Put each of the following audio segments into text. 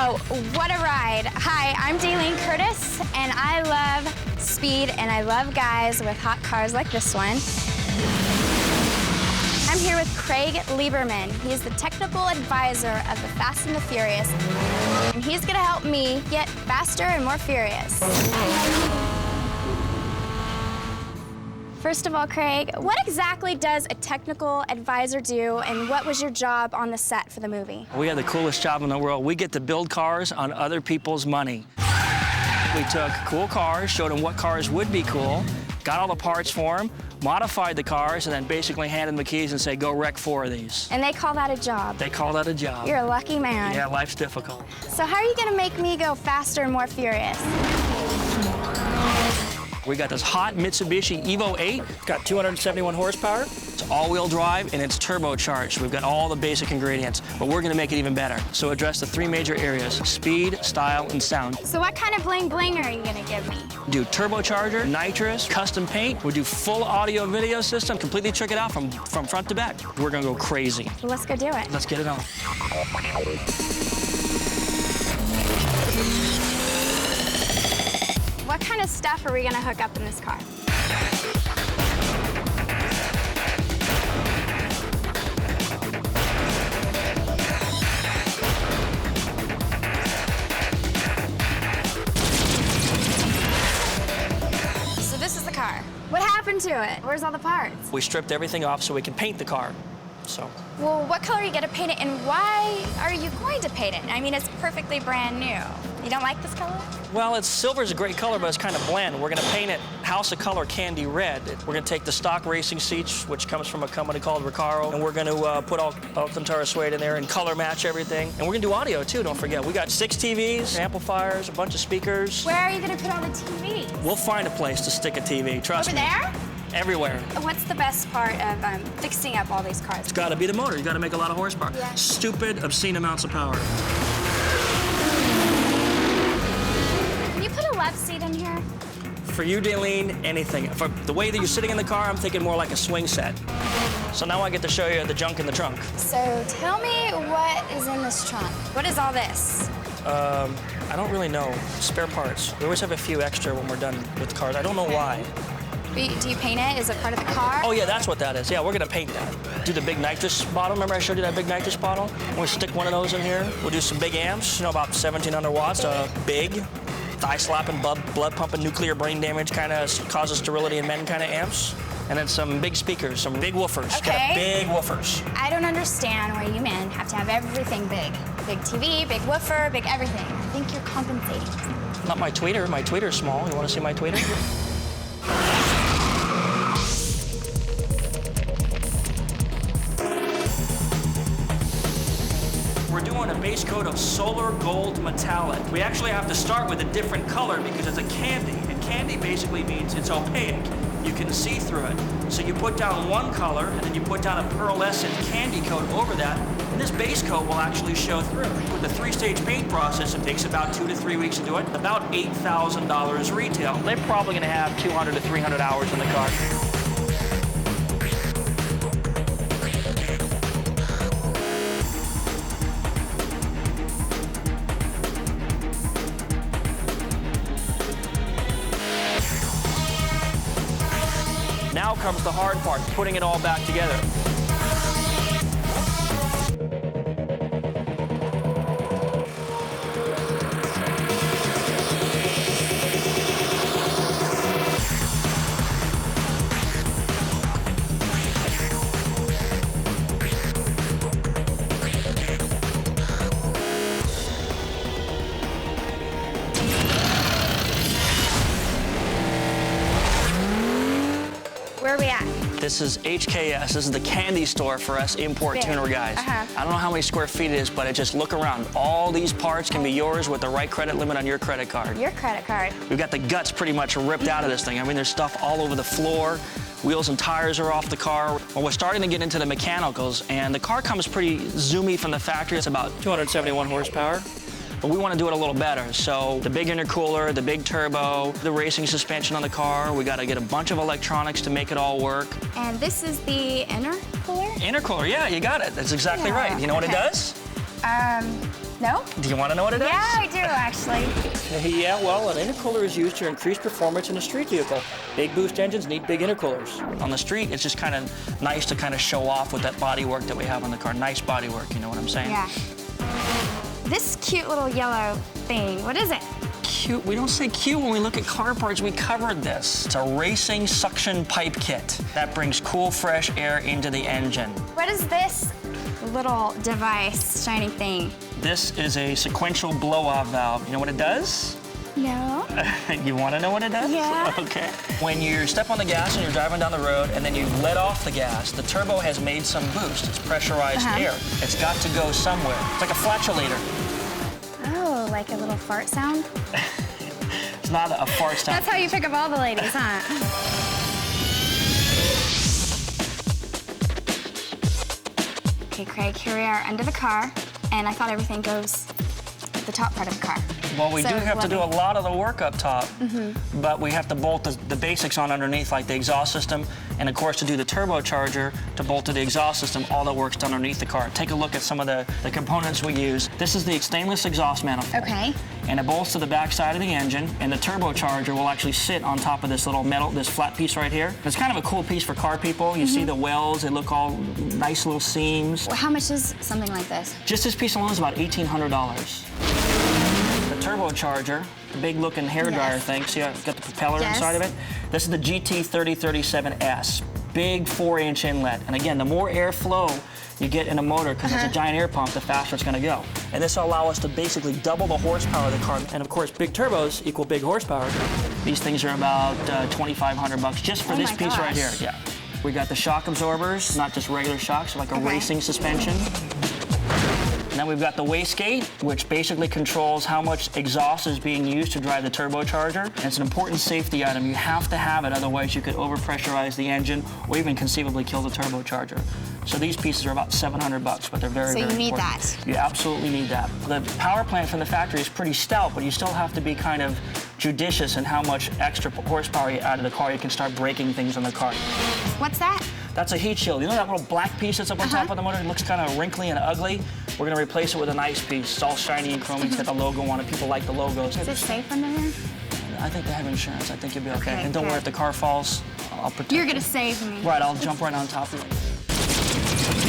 Oh, what a ride. Hi, I'm Daylene Curtis, and I love speed, and I love guys with hot cars like this one. I'm here with Craig Lieberman. He's the technical advisor of the Fast and the Furious, and he's gonna help me get faster and more furious. First of all, Craig, what exactly does a technical advisor do, and what was your job on the set for the movie? We have the coolest job in the world. We get to build cars on other people's money. We took cool cars, showed them what cars would be cool, got all the parts for them, modified the cars, and then basically handed them the keys and say, go wreck 4 of these. And they call that a job. They call that a job. You're a lucky man. Yeah, life's difficult. So how are you gonna make me go faster and more furious? We got this hot Mitsubishi Evo 8, got 271 horsepower. It's all-wheel drive and it's turbocharged. We've got all the basic ingredients, but we're gonna make it even better. So address the 3 major areas: speed, style, and sound. So what kind of bling bling are you gonna give me? Do turbocharger, nitrous, custom paint. We do full audio video system, completely check it out from front to back. We're gonna go crazy. So let's go do it. Let's get it on. What kind of stuff are we gonna hook up in this car? So this is the car. What happened to it? Where's all the parts? We stripped everything off so we can paint the car. So. Well, what color are you gonna paint it, and why are you going to paint it? I mean, it's perfectly brand new. You don't like this color? Well, silver's a great color, but it's kind of bland. We're gonna paint it House of Color Candy Red. We're gonna take the stock racing seats, which comes from a company called Recaro, and we're gonna put Alcantara suede in there and color match everything. And we're gonna do audio too, don't forget. We got 6 TVs, amplifiers, a bunch of speakers. Where are you gonna put all the TVs? We'll find a place to stick a TV, trust me. Over there? Everywhere. What's the best part of fixing up all these cars? It's gotta be the motor. You gotta make a lot of horsepower. Yeah. Stupid, obscene amounts of power. Can you put a love seat in here? For you, Daylene, anything. For the way that you're sitting in the car, I'm thinking more like a swing set. So now I get to show you the junk in the trunk. So tell me what is in this trunk. What is all this? I don't really know. Spare parts. We always have a few extra when we're done with the cars. I don't know why. Do you paint it? Is it part of the car? Oh yeah, that's what that is. Yeah, we're gonna paint that. Do the big nitrous bottle. Remember I showed you that big nitrous bottle? We'll stick one of those in here. We'll do some big amps, about 1,700 watts. Big, thigh-slapping, blood-pumping, nuclear brain damage, kind of causes sterility in men kind of amps. And then some big speakers, some big woofers. Okay. Got big woofers. I don't understand why you men have to have everything big. Big TV, big woofer, big everything. I think you're compensating. Not my tweeter. My tweeter's small. You want to see my tweeter? We're doing a base coat of solar gold metallic. We actually have to start with a different color because it's a candy, and candy basically means it's opaque. You can see through it. So you put down one color, and then you put down a pearlescent candy coat over that, and this base coat will actually show through. With the 3-stage paint process, it takes about 2 to 3 weeks to do it, about $8,000 retail. They're probably gonna have 200 to 300 hours in the car. Now comes the hard part, putting it all back together. Where are we at? This is HKS. This is the candy store for us import Big. tuner guys. Uh-huh. I don't know how many square feet it is, but just look around. All these parts can be yours with the right credit limit on your credit card. Your credit card. We've got the guts pretty much ripped out of this thing. I mean, there's stuff all over the floor. Wheels and tires are off the car. Well, we're starting to get into the mechanicals, and the car comes pretty zoomy from the factory. It's about 271 horsepower. But we want to do it a little better. So the big intercooler, the big turbo, the racing suspension on the car. We got to get a bunch of electronics to make it all work. And this is the intercooler? Intercooler, yeah, you got it. That's exactly right. You know what it does? No? Do you want to know what it is? Yeah, I do, actually. Yeah, well, an intercooler is used to increase performance in a street vehicle. Big boost engines need big intercoolers. On the street, it's just kind of nice to kind of show off with that body work that we have on the car. Nice body work, you know what I'm saying? Yeah. This cute little yellow thing, what is it? Cute. We don't say cute when we look at car parts. We covered this. It's a racing suction pipe kit that brings cool, fresh air into the engine. What is this little device, shiny thing? This is a sequential blow-off valve. You know what it does? No. You want to know what it does? Yeah. Okay. When you step on the gas and you're driving down the road and then you let off the gas, the turbo has made some boost. It's pressurized air. It's got to go somewhere. It's like a flatulator. Oh, like a little fart sound? It's not a fart sound. That's how you pick up all the ladies, huh? Okay, Craig, here we are under the car, and I thought everything goes at the top part of the car. Well, we So, do have to do a lot of the work up top, but we have to bolt the basics on underneath, like the exhaust system, and of course to do the turbocharger, to bolt to the exhaust system, all the work's done underneath the car. Take a look at some of the components we use. This is the stainless exhaust manifold. Okay. And it bolts to the back side of the engine, and the turbocharger will actually sit on top of this little metal, this flat piece right here. It's kind of a cool piece for car people. You see the wells, they look all nice little seams. Well, how much is something like this? Just this piece alone is about $1,800. The turbocharger, the big looking hairdryer thing, see how it's got the propeller Yes. inside of it? This is the GT3037S, big 4-inch inlet. And again, the more airflow you get in a motor, because it's a giant air pump, the faster it's gonna go. And this will allow us to basically double the horsepower of the car. And of course, big turbos equal big horsepower. These things are about $2,500 just for Oh this my piece right here. gosh. Yeah. We got the shock absorbers, not just regular shocks, like a racing suspension. And then we've got the wastegate, which basically controls how much exhaust is being used to drive the turbocharger. And it's an important safety item. You have to have it, otherwise you could overpressurize the engine or even conceivably kill the turbocharger. So these pieces are about $700, but they're very, So very you need important. that. You absolutely need that. The power plant from the factory is pretty stout, but you still have to be kind of judicious in how much extra horsepower you add to the car. You can start breaking things on the car. What's that? That's a heat shield. You know that little black piece that's up on top of the motor? It looks kind of wrinkly and ugly. We're going to replace it with a nice piece. It's all shiny and chromy. It's got the logo on it. People like the logos. Is it safe under here? I think they have insurance. I think you'll be okay. Okay, And don't good. worry, if the car falls, I'll protect You're you. gonna save me. Right, I'll jump right on top of it.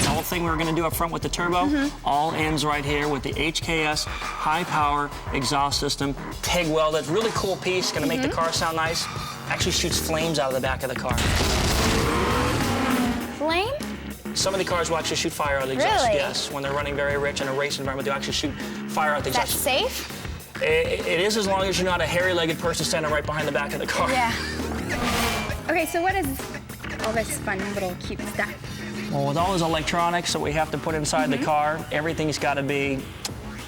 The whole thing we're going to do up front with the turbo all ends right here with the HKS high power exhaust system, TIG welded, really cool piece, going to make the car sound nice. Actually shoots flames out of the back of the car. Flame? Some of the cars will actually shoot fire out of the exhaust. Really? Yes, when they're running very rich in a race environment, they'll actually shoot fire out the That's exhaust. safe? It is, as long as you're not a hairy-legged person standing right behind the back of the car. Yeah. Okay, so what is all this fun little cute stuff? Well, with all those electronics that we have to put inside the car, everything's got to be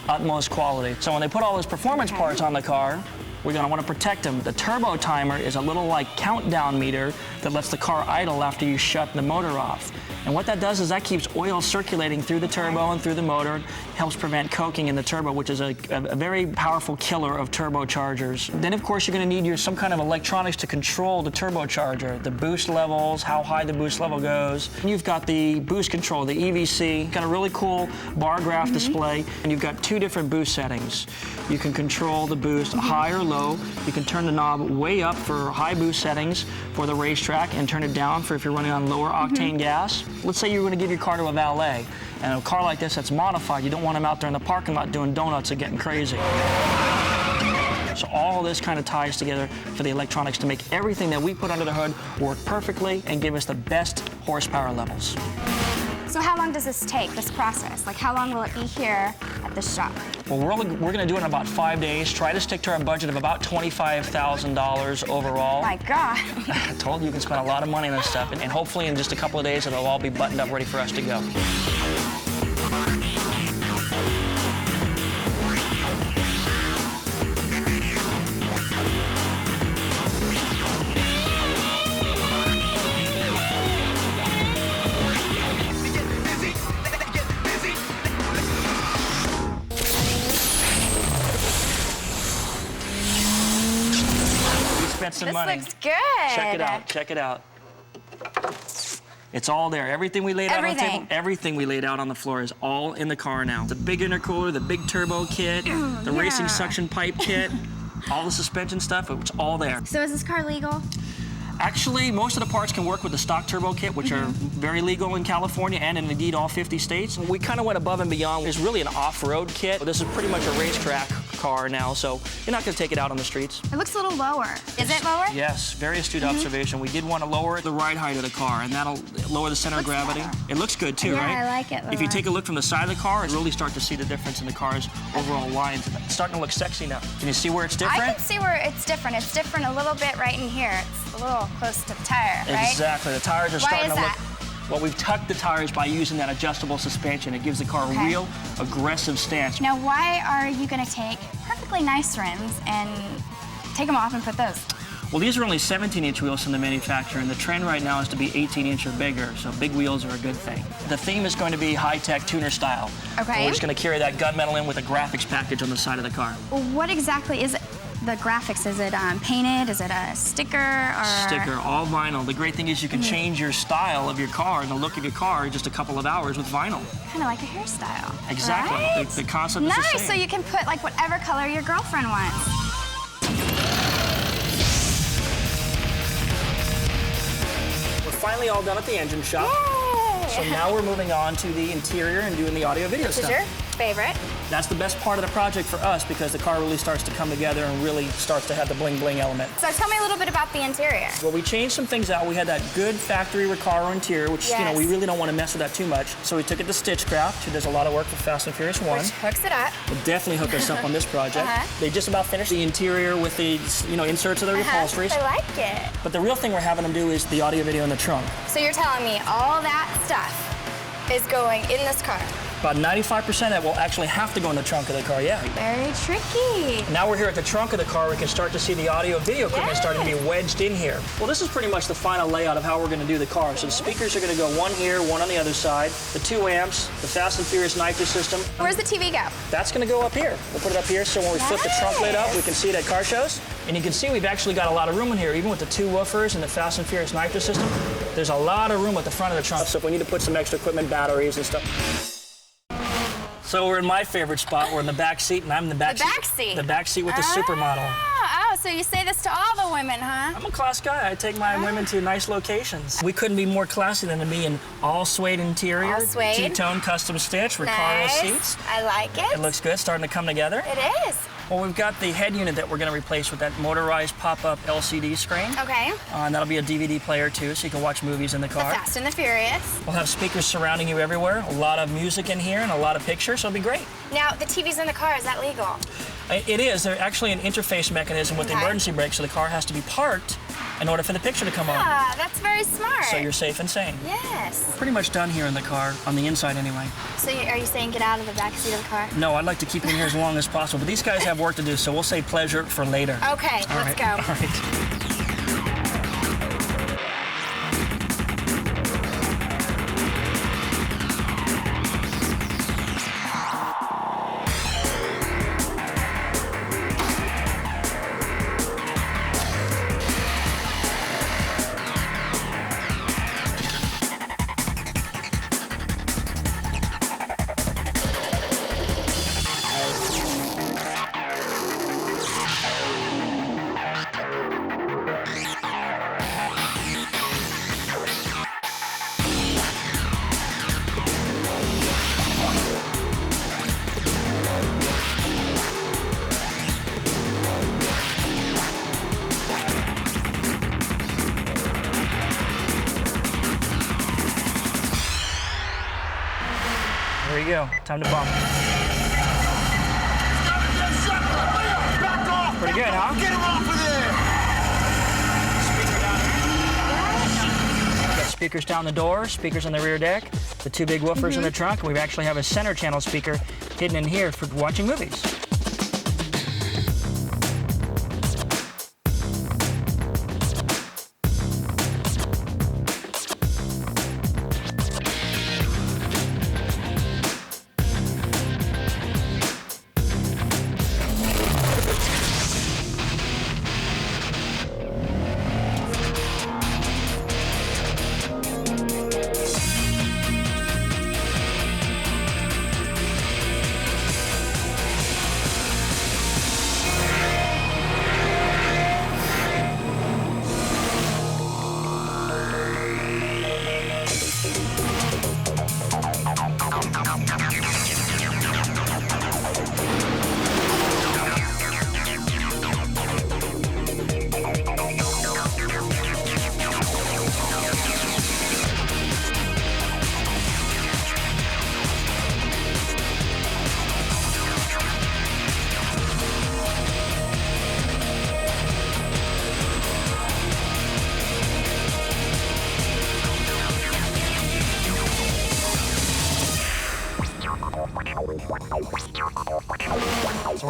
utmost quality. So when they put all those performance parts on the car, we're going to want to protect them. The turbo timer is a little like countdown meter that lets the car idle after you shut the motor off. And what that does is that keeps oil circulating through the turbo and through the motor, helps prevent coking in the turbo, which is a very powerful killer of turbochargers. Then, of course, you're going to need some kind of electronics to control the turbocharger, the boost levels, how high the boost level goes. And you've got the boost control, the EVC, got a really cool bar graph display, and you've got two different boost settings. You can control the boost high or low. You can turn the knob way up for high boost settings for the racetrack and turn it down for if you're running on lower octane gas. Let's say you're going to give your car to a valet, and a car like this that's modified, you don't want them out there in the parking lot doing donuts and getting crazy. So all of this kind of ties together for the electronics to make everything that we put under the hood work perfectly and give us the best horsepower levels. So how long does this take, this process? Like, how long will it be here at the shop? Well, we're going to do it in about 5 days. Try to stick to our budget of about $25,000 overall. My God. I told you can spend a lot of money on this stuff, and hopefully in just a couple of days it'll all be buttoned up, ready for us to go. We spent some This money. looks good. Check it out. Check it out. It's all there. Everything we laid out on the Everything. table, everything we laid out on the floor is all in the car now. The big intercooler, the big turbo kit, the racing suction pipe kit, all the suspension stuff, it's all there. So is this car legal? Actually, most of the parts can work with the stock turbo kit, which are very legal in California and in indeed all 50 states. We kind of went above and beyond. It's really an off-road kit. This is pretty much a racetrack car now, so you're not going to take it out on the streets. It looks a little lower. Is it lower? Yes, very astute observation. We did want to lower the ride height of the car, and that'll lower the center of gravity. better. It looks good too, Yeah, right? I like it If you lower. take a look from the side of the car, you really start to see the difference in the car's overall lines. It's starting to look sexy now. Can you see where it's different? I can see where it's different. It's different a little bit right in here. It's a little close to the tire, right? Exactly. The tires are Why starting is to that? look. Well, we've tucked the tires by using that adjustable suspension. It gives the car a Okay. real aggressive stance. Now, why are you going to take perfectly nice rims and take them off and put those? Well, these are only 17-inch wheels from the manufacturer, and the trend right now is to be 18-inch or bigger, so big wheels are a good thing. The theme is going to be high-tech tuner style. Okay. And we're just going to carry that gunmetal in with a graphics package on the side of the car. What exactly is it? The graphics, is it painted? Is it a sticker? Or... Sticker, all vinyl. The great thing is you can change your style of your car and the look of your car in just a couple of hours with vinyl. Kind of like a hairstyle. Exactly. Right? The concept is the Nice, same. so you can put like whatever color your girlfriend wants. We're finally all done at the engine shop. Yay! So now we're moving on to the interior and doing the audio video This is stuff. your favorite. That's the best part of the project for us because the car really starts to come together and really starts to have the bling bling element. So tell me a little bit about the interior. Well, we changed some things out. We had that good factory Recaro interior, which you know Yes. we really don't want to mess with that too much. So we took it to Stitchcraft, who does a lot of work for Fast and Furious 1. Which hooks it up. Will definitely hook us up on this project. They just about finished the interior with the inserts of the upholsteries. I like it. But the real thing we're having them do is the audio video in the trunk. So you're telling me all that stuff is going in this car. About 95% of that will actually have to go in the trunk of the car, yeah. Very tricky. Now we're here at the trunk of the car, we can start to see the audio video equipment starting to be wedged in here. Well, this is pretty much the final layout of how we're going to do the car. So the speakers are going to go one here, one on the other side, the 2 amps, the Fast and Furious Nitro system. Where's the TV go? That's going to go up here. We'll put it up here so when we flip the trunk lid up, we can see it at car shows. And you can see we've actually got a lot of room in here, even with the 2 woofers and the Fast and Furious Nitro system. There's a lot of room at the front of the trunk. So if we need to put some extra equipment, batteries and stuff. So we're in my favorite spot. We're in the back seat, and I'm in the back The back seat. The back seat with the supermodel. Oh, so you say this to all the women, huh? I'm a class guy. I take my women to nice locations. We couldn't be more classy than to be in all suede interior, All suede. two-tone custom stitch, Recaro seats. I like it. It looks good, starting to come together. It is. Well, we've got the head unit that we're going to replace with that motorized pop-up LCD screen. Okay. And that'll be a DVD player too, so you can watch movies in the The car. Fast and the Furious. We'll have speakers surrounding you everywhere, a lot of music in here and a lot of pictures, so it'll be great. Now, the TV's in the car, is that legal? It is. There's actually an interface mechanism with the Okay. emergency brake, so the car has to be parked in order for the picture to come on. Ah, that's very smart. So you're safe and sane. Yes. Pretty much done here in the car, on the inside anyway. So are you saying get out of the back seat of the car? No, I'd like to keep it in here as long as possible, but these guys have work to do, so we'll save pleasure for later. Okay, All let's right. go. All right. There you go. Time to bump. Pretty good, huh? Get him off of there! Got speakers down the door, speakers on the rear deck, the 2 big woofers in the trunk, and we actually have a center channel speaker hidden in here for watching movies.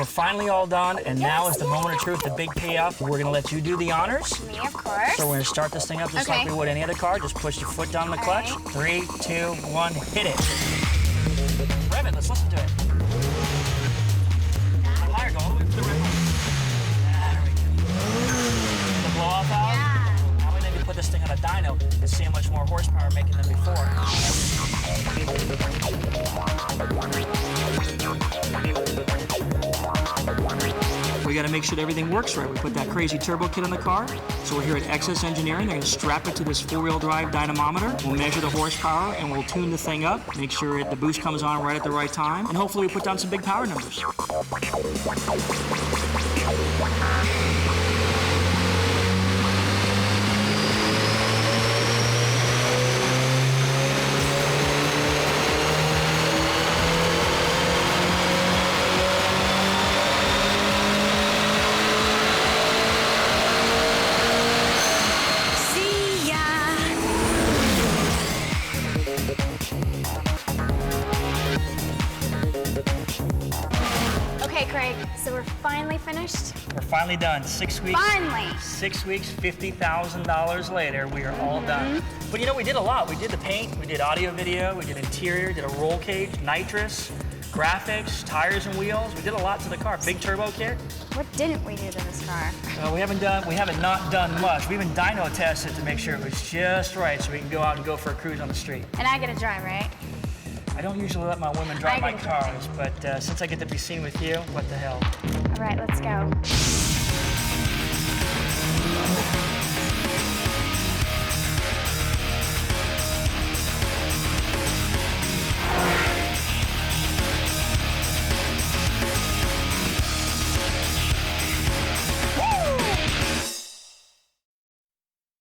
we're finally all done, and now is the moment of truth, the big payoff. We're gonna let you do the honors. Me, of course. So we're gonna start this thing up just like we would any other car. Just push your foot down the clutch. Right. 3, 2, 1, hit it. Rev it, let's listen to it. Higher, go all the way to the rim. There we go. The blow off out? Yeah. Now we need to put this thing on a dyno and see how much more horsepower we're making than before. We got to make sure that everything works right. We put that crazy turbo kit on the car. So we're here at XS Engineering. They're going to strap it to this four-wheel drive dynamometer. We'll measure the horsepower and we'll tune the thing up, make sure the boost comes on right at the right time, and hopefully we put down some big power numbers. Okay, Craig, so we're finally finished? We're finally done. 6 weeks. Finally! 6 weeks, $50,000 later, we are all done. But you know, we did a lot. We did the paint, we did audio video, we did interior, did a roll cage, nitrous, graphics, tires and wheels. We did a lot to the car. Big turbo kit. What didn't we do to this car? We haven't not done much. We even dyno tested to make sure it was just right so we can go out and go for a cruise on the street. And I get to drive, right? I don't usually let my women drive my I get to drive. cars, but since I get to be seen with you, what the hell? All right, let's go.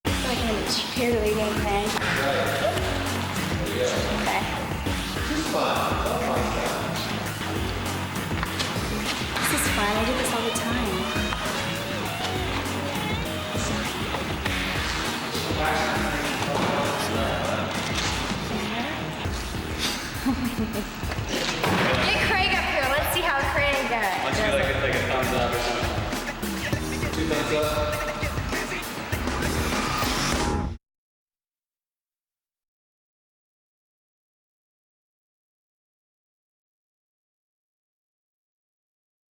Like I'm cheerleading.